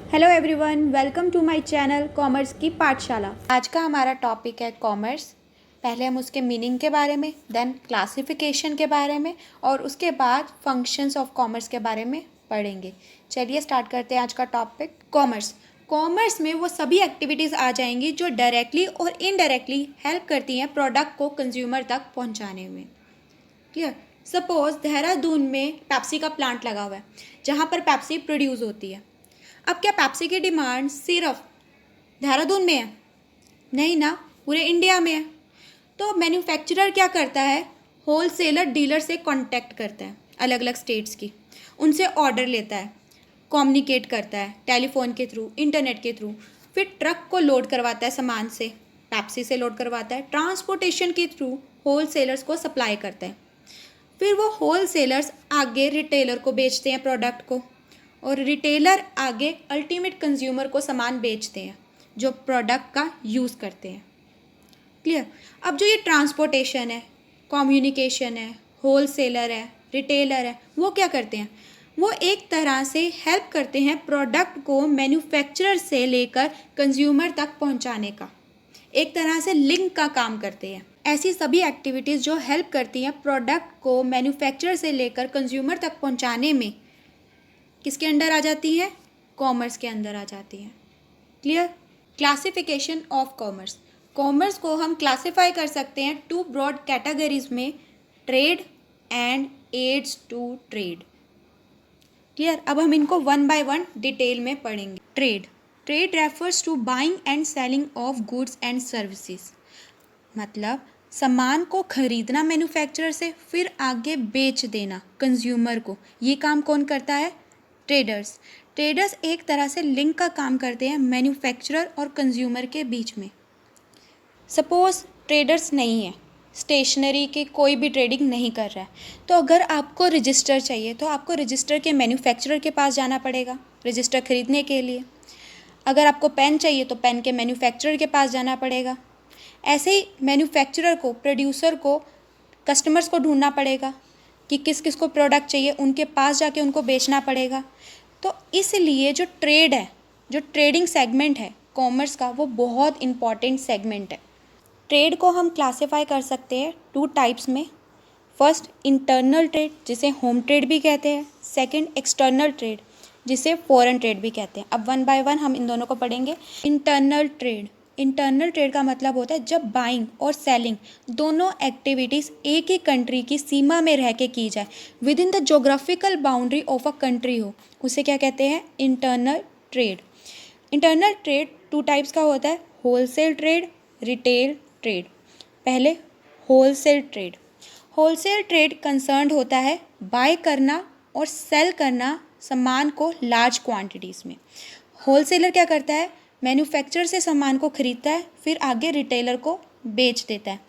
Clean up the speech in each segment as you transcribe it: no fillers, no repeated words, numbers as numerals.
Hello everyone, welcome to my channel commerce की पाठशाला। आज का हमारा टॉपिक है कॉमर्स। पहले हम उसके मीनिंग के बारे में, देन क्लासिफिकेशन के बारे में और उसके बाद फंक्शंस ऑफ कॉमर्स के बारे में पढ़ेंगे। चलिए स्टार्ट करते हैं आज का टॉपिक कॉमर्स। कॉमर्स में वो सभी एक्टिविटीज़ आ जाएंगी जो डायरेक्टली और इनडायरेक्टली हेल्प करती हैं प्रोडक्ट को कंज्यूमर तक पहुँचाने में। क्लियर। सपोज देहरादून में पेप्सी का प्लांट लगा हुआ है जहाँ पर पेप्सी प्रोड्यूस होती है। अब क्या पेप्सी की डिमांड सिर्फ देहरादून में है? नहीं ना, पूरे इंडिया में है। तो मैन्युफैक्चरर क्या करता है, होलसेलर डीलर से कांटेक्ट करता है अलग अलग स्टेट्स की, उनसे ऑर्डर लेता है, कम्युनिकेट करता है टेलीफोन के थ्रू, इंटरनेट के थ्रू, फिर ट्रक को लोड करवाता है सामान से, पेप्सी से लोड करवाता है, ट्रांसपोर्टेशन के थ्रू होलसेलर्स को सप्लाई करता है। फिर वो होलसेलर्स आगे रिटेलर को बेचते हैं प्रोडक्ट को, और रिटेलर आगे अल्टीमेट कंज्यूमर को सामान बेचते हैं जो प्रोडक्ट का यूज़ करते हैं। क्लियर। अब जो ये ट्रांसपोर्टेशन है, कम्युनिकेशन है, होलसेलर है, रिटेलर है, वो क्या करते हैं, वो एक तरह से हेल्प करते हैं प्रोडक्ट को मैन्युफैक्चरर से लेकर कंज्यूमर तक पहुंचाने का, एक तरह से लिंक का काम करते हैं। ऐसी सभी एक्टिविटीज़ जो हेल्प करती हैं प्रोडक्ट को मैन्युफैक्चरर से लेकर कंज्यूमर तक पहुंचाने में, किसके अंडर आ जाती हैं? कॉमर्स के अंदर आ जाती हैं। Clear. Classification of commerce. Commerce को हम क्लासिफाई कर सकते हैं टू ब्रॉड कैटेगरीज में, trade and aids to trade. Clear. अब हम इनको वन बाय वन डिटेल में पढ़ेंगे। Trade. Trade refers to buying and selling of goods and services, मतलब सामान को खरीदना मैन्युफैक्चरर से, फिर आगे बेच देना कंज्यूमर को। ये काम कौन करता है? ट्रेडर्स। ट्रेडर्स एक तरह से लिंक का काम करते हैं मैन्युफैक्चरर और कंज्यूमर के बीच में। सपोज ट्रेडर्स नहीं है, स्टेशनरी के कोई भी ट्रेडिंग नहीं कर रहा है, तो अगर आपको रजिस्टर चाहिए तो आपको रजिस्टर के मैन्युफैक्चरर के पास जाना पड़ेगा रजिस्टर खरीदने के लिए। अगर आपको पेन चाहिए तो पेन के मैन्युफैक्चरर के पास जाना पड़ेगा। ऐसे ही मैन्युफैक्चरर को, प्रोड्यूसर को, कस्टमर्स को ढूंढना पड़ेगा कि किस किस को प्रोडक्ट चाहिए, उनके पास जाके उनको बेचना पड़ेगा। तो इसलिए जो ट्रेड है, जो ट्रेडिंग सेगमेंट है कॉमर्स का, वो बहुत इम्पॉर्टेंट सेगमेंट है। ट्रेड को हम क्लासिफाई कर सकते हैं टू टाइप्स में। फर्स्ट इंटरनल ट्रेड, जिसे होम ट्रेड भी कहते हैं। सेकंड एक्सटर्नल ट्रेड, जिसे फॉरेन ट्रेड भी कहते हैं। अब वन बाय वन हम इन दोनों को पढ़ेंगे। Internal trade. इंटरनल ट्रेड का मतलब होता है जब बाइंग और सेलिंग दोनों एक्टिविटीज़ एक ही कंट्री की सीमा में रह के की जाए, with in the geographical boundary of a country हो, उसे क्या कहते हैं? Internal trade. Internal trade two types का होता है, होलसेल ट्रेड, रिटेल ट्रेड। पहले wholesale trade. Wholesale trade concerned होता है बाय करना और सेल करना सामान को लार्ज क्वांटिटीज़ में। होलसेलर क्या करता है? मैन्युफैक्चरर से सामान को खरीदता है, फिर आगे रिटेलर को बेच देता है।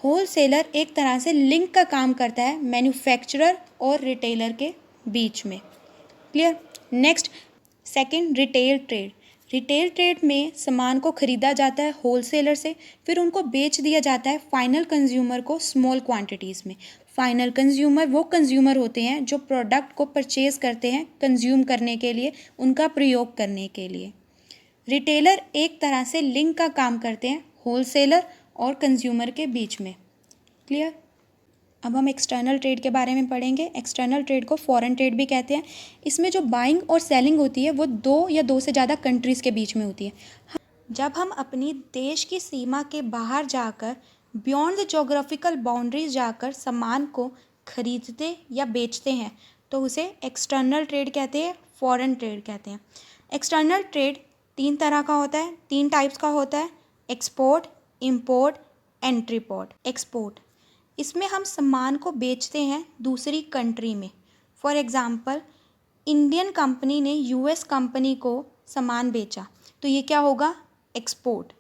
होलसेलर एक तरह से लिंक का काम करता है मैन्युफैक्चरर और रिटेलर के बीच में। Clear. Next, second retail trade. Retail trade में सामान को खरीदा जाता है होलसेलर से, फिर उनको बेच दिया जाता है फाइनल कंज्यूमर को स्मॉल क्वांटिटीज़ में। फाइनल कंज्यूमर वो कंज्यूमर होते हैं जो प्रोडक्ट को परचेज़ करते हैं कंज्यूम करने के लिए, उनका प्रयोग करने के लिए। रिटेलर एक तरह से लिंक का काम करते हैं होलसेलर और कंज्यूमर के बीच में। क्लियर। अब हम एक्सटर्नल ट्रेड के बारे में पढ़ेंगे। एक्सटर्नल ट्रेड को फॉरेन ट्रेड भी कहते हैं। इसमें जो बाइंग और सेलिंग होती है वो दो या दो से ज़्यादा कंट्रीज़ के बीच में होती है। जब हम अपनी देश की सीमा के बाहर जाकर, बियॉन्ड द जोग्राफिकल बाउंड्रीज जाकर सामान को खरीदते या बेचते हैं तो उसे एक्सटर्नल ट्रेड कहते हैं, फॉरेन ट्रेड कहते हैं। एक्सटर्नल ट्रेड तीन तरह का होता है, तीन टाइप्स का होता है। Export, import, एंट्रीपोर्ट। एक्सपोर्ट, इसमें हम सामान को बेचते हैं दूसरी कंट्री में। फॉर एग्ज़ाम्पल, इंडियन कंपनी ने यूएस कंपनी को सामान बेचा तो ये क्या होगा? एक्सपोर्ट।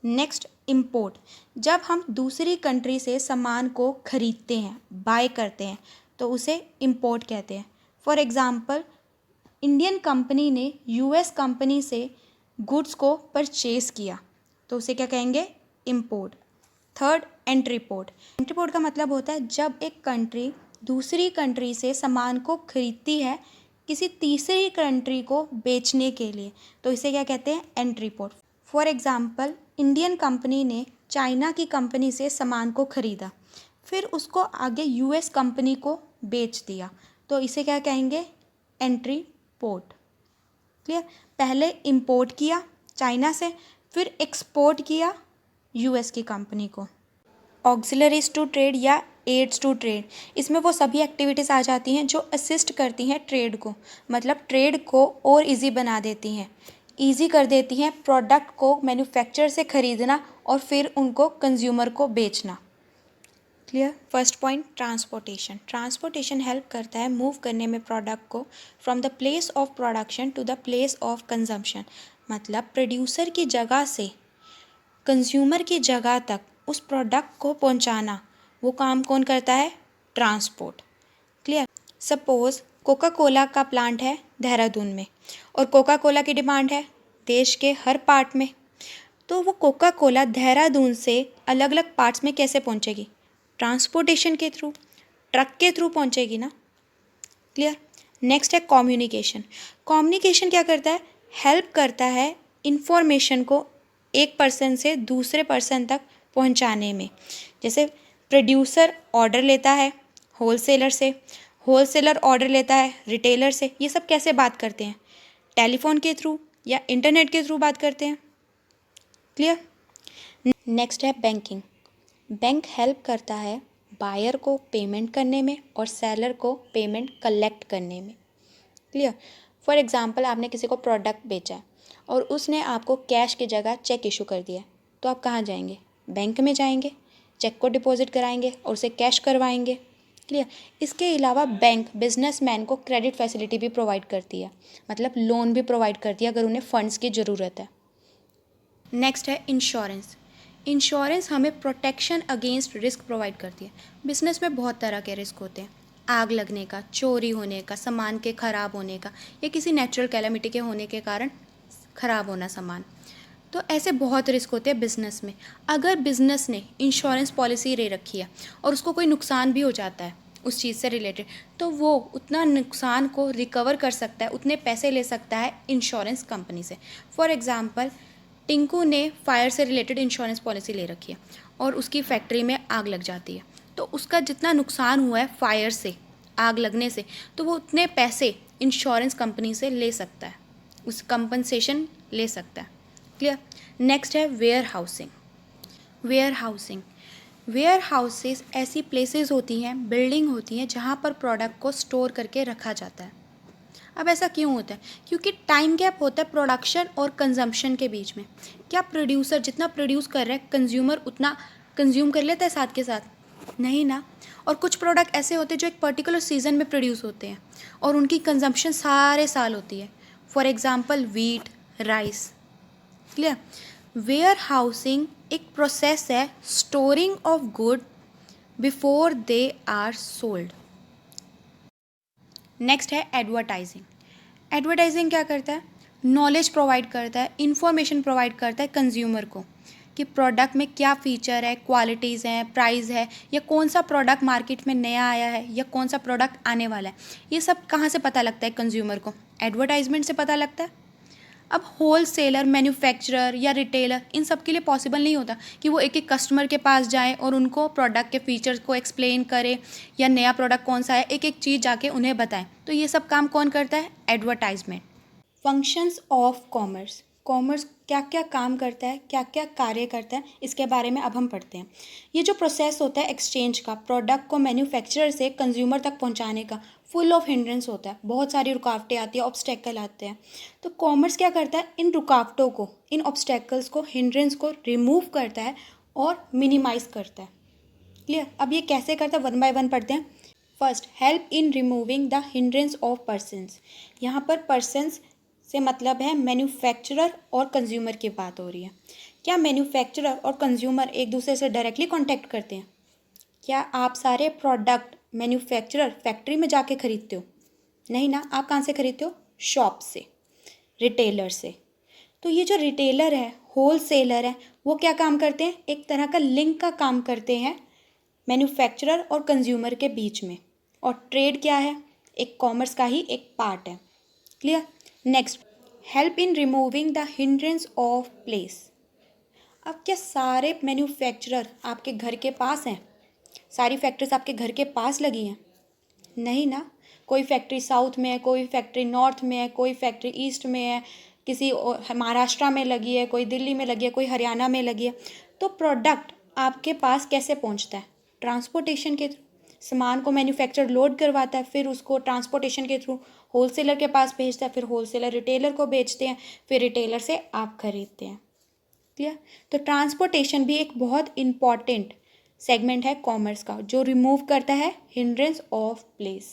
नेक्स्ट, इंपोर्ट, जब हम दूसरी कंट्री से सामान को खरीदते हैं, बाय करते हैं, तो उसे इंपोर्ट कहते हैं। फॉर एग्ज़ाम्पल, इंडियन कंपनी ने यूएस कंपनी से गुड्स को परचेज़ किया तो उसे क्या कहेंगे? इंपोर्ट। थर्ड, एंट्रीपोर्ट। एंट्रीपोर्ट का मतलब होता है जब एक कंट्री दूसरी कंट्री से सामान को खरीदती है किसी तीसरी कंट्री को बेचने के लिए, तो इसे क्या कहते हैं, entry port. For example, Indian company ने चाइना की कंपनी से सामान को ख़रीदा, फिर उसको आगे यूएस कंपनी को बेच दिया, तो इसे क्या कहेंगे, एंट्री पोर्ट। क्लियर। पहले इंपोर्ट किया चाइना से, फिर एक्सपोर्ट किया यूएस की कंपनी को। ऑक्सिलरीज टू ट्रेड या एड्स टू ट्रेड, इसमें वो सभी एक्टिविटीज़ आ जाती हैं जो असिस्ट करती हैं ट्रेड को, मतलब ट्रेड को और इजी बना देती हैं, इजी कर देती हैं प्रोडक्ट को मैन्युफैक्चरर से ख़रीदना और फिर उनको कंज्यूमर को बेचना। Clear. First point, transportation. Transportation help करता है मूव करने में प्रोडक्ट को from the place of production to the place of consumption, मतलब प्रोड्यूसर की जगह से कंज्यूमर की जगह तक उस प्रोडक्ट को पहुंचाना, वो काम कौन करता है, transport. Clear. Suppose Coca Cola का प्लांट है देहरादून में और कोका कोला की डिमांड है देश के हर पार्ट में, तो वो कोका कोला देहरादून से अलग अलग पार्ट्स में कैसे पहुंचेगी, ट्रांसपोर्टेशन के थ्रू, ट्रक के थ्रू पहुंचेगी ना। क्लियर। नेक्स्ट है कम्युनिकेशन। कम्युनिकेशन क्या करता है, हेल्प करता है इंफॉर्मेशन को एक पर्सन से दूसरे पर्सन तक पहुंचाने में। जैसे प्रोड्यूसर ऑर्डर लेता है होलसेलर से, होलसेलर ऑर्डर लेता है रिटेलर से, ये सब कैसे बात करते हैं, टेलीफोन के थ्रू या इंटरनेट के थ्रू बात करते हैं। क्लियर। नेक्स्ट है बैंकिंग। बैंक हेल्प करता है बायर को पेमेंट करने में और सेलर को पेमेंट कलेक्ट करने में। क्लियर। फॉर एग्ज़ाम्पल, आपने किसी को प्रोडक्ट बेचा है और उसने आपको कैश की जगह चेक इशू कर दिया, तो आप कहाँ जाएंगे, बैंक में जाएंगे, चेक को डिपॉजिट कराएंगे और उसे कैश करवाएंगे। क्लियर। इसके अलावा बैंक बिजनेसमैन को क्रेडिट फैसिलिटी भी प्रोवाइड करती है, मतलब लोन भी प्रोवाइड करती है अगर उन्हें फंड्स की ज़रूरत है। नेक्स्ट है इंश्योरेंस। इंश्योरेंस हमें प्रोटेक्शन अगेंस्ट रिस्क प्रोवाइड करती है। बिज़नेस में बहुत तरह के रिस्क होते हैं, आग लगने का, चोरी होने का, सामान के ख़राब होने का, या किसी नेचुरल कैलेमिटी के होने के कारण ख़राब होना सामान, तो ऐसे बहुत रिस्क होते हैं बिज़नेस में। अगर बिज़नेस ने इंश्योरेंस पॉलिसी ले रखी है और उसको कोई नुकसान भी हो जाता है उस चीज़ से रिलेटेड, तो वो उतना नुकसान को रिकवर कर सकता है, उतने पैसे ले सकता है इंश्योरेंस कंपनी से। फॉर एग्ज़ाम्पल, टिंकू ने फायर से रिलेटेड इंश्योरेंस पॉलिसी ले रखी है और उसकी फैक्ट्री में आग लग जाती है, तो उसका जितना नुकसान हुआ है फायर से, आग लगने से, तो वो उतने पैसे इंश्योरेंस कंपनी से ले सकता है, उस कंपनसेशन ले सकता है। क्लियर। नेक्स्ट है warehousing. Warehousing, warehouses ऐसी प्लेसेस होती हैं, बिल्डिंग होती हैं जहाँ पर प्रोडक्ट को स्टोर करके रखा जाता है। अब ऐसा क्यों होता है, क्योंकि टाइम गैप होता है प्रोडक्शन और कंजम्पशन के बीच में। क्या प्रोड्यूसर जितना प्रोड्यूस कर रहा है कंज्यूमर उतना कंज्यूम कर लेता है साथ के साथ, नहीं ना। और कुछ प्रोडक्ट ऐसे होते हैं जो एक पर्टिकुलर सीजन में प्रोड्यूस होते हैं और उनकी कंजम्पशन सारे साल होती है। For example wheat, rice. Clear. Warehousing एक प्रोसेस है storing of good before they are sold. Next है एडवर्टाइजिंग। एडवर्टाइजिंग क्या करता है, नॉलेज प्रोवाइड करता है, इंफॉर्मेशन प्रोवाइड करता है कंज्यूमर को कि प्रोडक्ट में क्या फ़ीचर है, क्वालिटीज़ हैं, प्राइस है, या कौन सा प्रोडक्ट मार्केट में नया आया है या कौन सा प्रोडक्ट आने वाला है। ये सब कहाँ से पता लगता है कंज्यूमर को, एडवर्टाइजमेंट से पता लगता है। अब होल सेलर, मैन्युफैक्चरर या रिटेलर, इन सब के लिए पॉसिबल नहीं होता कि वो एक एक कस्टमर के पास जाए और उनको प्रोडक्ट के फीचर्स को एक्सप्लेन करे या नया प्रोडक्ट कौन सा है एक एक चीज़ जाके उन्हें बताएं। तो ये सब काम कौन करता है, advertisement. Functions of commerce. Commerce क्या क्या काम करता है, क्या क्या कार्य करता है, इसके बारे में अब हम पढ़ते हैं। ये जो प्रोसेस होता है एक्सचेंज का, प्रोडक्ट को मैन्युफैक्चरर से कंज्यूमर तक पहुंचाने का, फुल ऑफ हिंड्रेंस होता है, बहुत सारी रुकावटें आती है, ऑब्स्टेकल आते हैं। तो कॉमर्स क्या करता है, इन रुकावटों को, इन ऑब्स्टेकल्स को, हिंड्रेंस को रिमूव करता है और मिनिमाइज़ करता है। क्लियर। अब ये कैसे करता है, वन बाय वन पढ़ते हैं। First, help in removing the hindrance of persons. यहाँ पर पर्सन्स से मतलब है मैन्युफैक्चरर और कंज्यूमर की बात हो रही है। क्या मैन्युफैक्चरर और कंज्यूमर एक दूसरे से डायरेक्टली कांटेक्ट करते हैं? क्या आप सारे प्रोडक्ट मैन्युफैक्चरर फैक्ट्री में जाके ख़रीदते हो? नहीं ना। आप कहाँ से ख़रीदते हो? शॉप से, रिटेलर से। तो ये जो रिटेलर है, होल सेलर है, वो क्या काम करते हैं, एक तरह का लिंक का काम करते हैं मैन्युफैक्चरर और कंज्यूमर के बीच में। और ट्रेड क्या है, एक कॉमर्स का ही एक पार्ट है। Clear. Next, help in removing the hindrance of place. अब क्या सारे मैन्युफैक्चरर आपके घर के पास हैं? सारी फैक्ट्रीज आपके घर के पास लगी हैं? नहीं ना। कोई फैक्ट्री साउथ में है, कोई फैक्ट्री नॉर्थ में है, कोई फैक्ट्री ईस्ट में है, किसी महाराष्ट्र में लगी है, कोई दिल्ली में लगी है, कोई हरियाणा में लगी है। तो प्रोडक्ट आपके पास कैसे पहुंचता है? ट्रांसपोर्टेशन के थ्रू। सामान को मैन्युफैक्चर लोड करवाता है, फिर उसको ट्रांसपोर्टेशन के थ्रू होलसेलर के पास भेजता है, फिर होलसेलर रिटेलर को बेचते हैं, फिर रिटेलर से आप खरीदते हैं। क्लियर। तो ट्रांसपोर्टेशन भी एक बहुत इम्पॉर्टेंट सेगमेंट है कॉमर्स का, जो रिमूव करता है hindrance of place.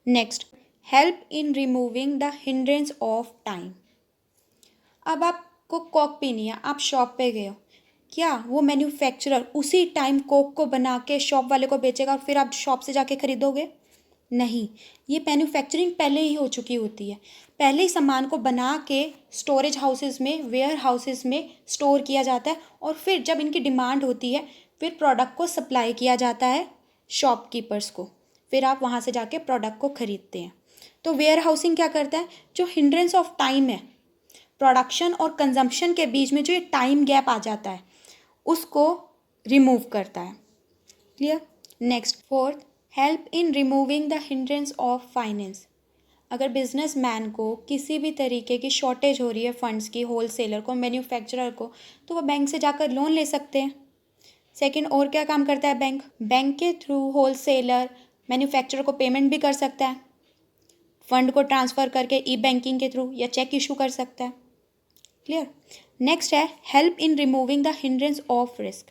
Next, help in removing the hindrance of time. अब आपको कोक पीनी है, आप शॉप पे गए हो, क्या वो मैन्युफैक्चरर उसी टाइम कोक को बना के शॉप वाले को बेचेगा और फिर आप शॉप से जाके खरीदोगे? नहीं, ये मैन्युफैक्चरिंग पहले ही हो चुकी होती है। पहले ही सामान को बना के स्टोरेज हाउसेस में, वेयर हाउसेस में स्टोर किया जाता है और फिर जब इनकी डिमांड होती है फिर प्रोडक्ट को सप्लाई किया जाता है शॉपकीपर्स को, फिर आप वहाँ से जाके प्रोडक्ट को खरीदते हैं। तो वेयर हाउसिंग क्या करता है? जो हिंड्रेंस ऑफ टाइम है, प्रोडक्शन और कंजम्पशन के बीच में जो ये टाइम गैप आ जाता है, उसको रिमूव करता है। Clear. Next, fourth, help in removing the hindrance of finance. अगर बिजनेसमैन को किसी भी तरीके की शॉर्टेज हो रही है फंड्स की, होलसेलर को, मैन्युफैक्चरर को, तो वो बैंक से जाकर लोन ले सकते हैं। सेकंड, और क्या काम करता है बैंक? बैंक के थ्रू होलसेलर मैन्युफैक्चरर को पेमेंट भी कर सकता है, फंड को ट्रांसफ़र करके ई बैंकिंग के थ्रू, या चेक इशू कर सकता है। क्लियर। नेक्स्ट है help in removing the hindrance of risk.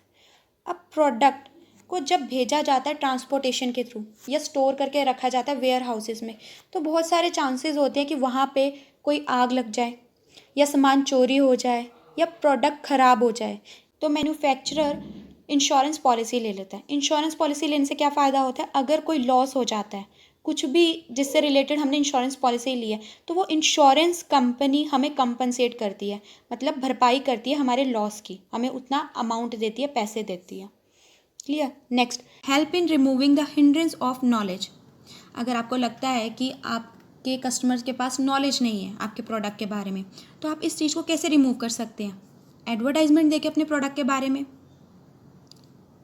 अब प्रोडक्ट को जब भेजा जाता है ट्रांसपोर्टेशन के थ्रू या स्टोर करके रखा जाता है वेयर हाउसेस में, तो बहुत सारे चांसेस होते हैं कि वहाँ पे कोई आग लग जाए, या सामान चोरी हो जाए, या प्रोडक्ट ख़राब हो जाए। तो मैन्युफैक्चरर इंश्योरेंस पॉलिसी ले लेता है। इंश्योरेंस पॉलिसी लेने से क्या फ़ायदा होता है? अगर कोई लॉस हो जाता है, कुछ भी जिससे रिलेटेड हमने इंश्योरेंस पॉलिसी ली है, तो वो इंश्योरेंस कंपनी हमें कंपनसेट करती है, मतलब भरपाई करती है हमारे लॉस की, हमें उतना अमाउंट देती है, पैसे देती है। Clear. Next, help in removing the hindrance of knowledge. अगर आपको लगता है कि आपके कस्टमर्स के पास नॉलेज नहीं है आपके प्रोडक्ट के बारे में, तो आप इस चीज़ को कैसे रिमूव कर सकते हैं? एडवर्टाइजमेंट देके अपने प्रोडक्ट के बारे में।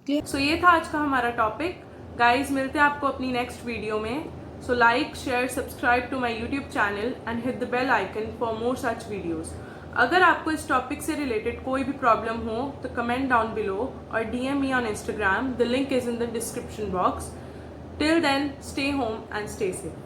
क्लियर। सो ये था आज का हमारा टॉपिक। गाइज, मिलते हैं आपको अपनी नेक्स्ट वीडियो में। So like, share, subscribe to my YouTube channel and hit the bell icon for more such videos. अगर आपको इस टॉपिक से रिलेटेड कोई भी प्रॉब्लम हो तो कमेंट डाउन बिलो और DM me on Instagram. The link is in the description box. Till then, stay home and stay safe.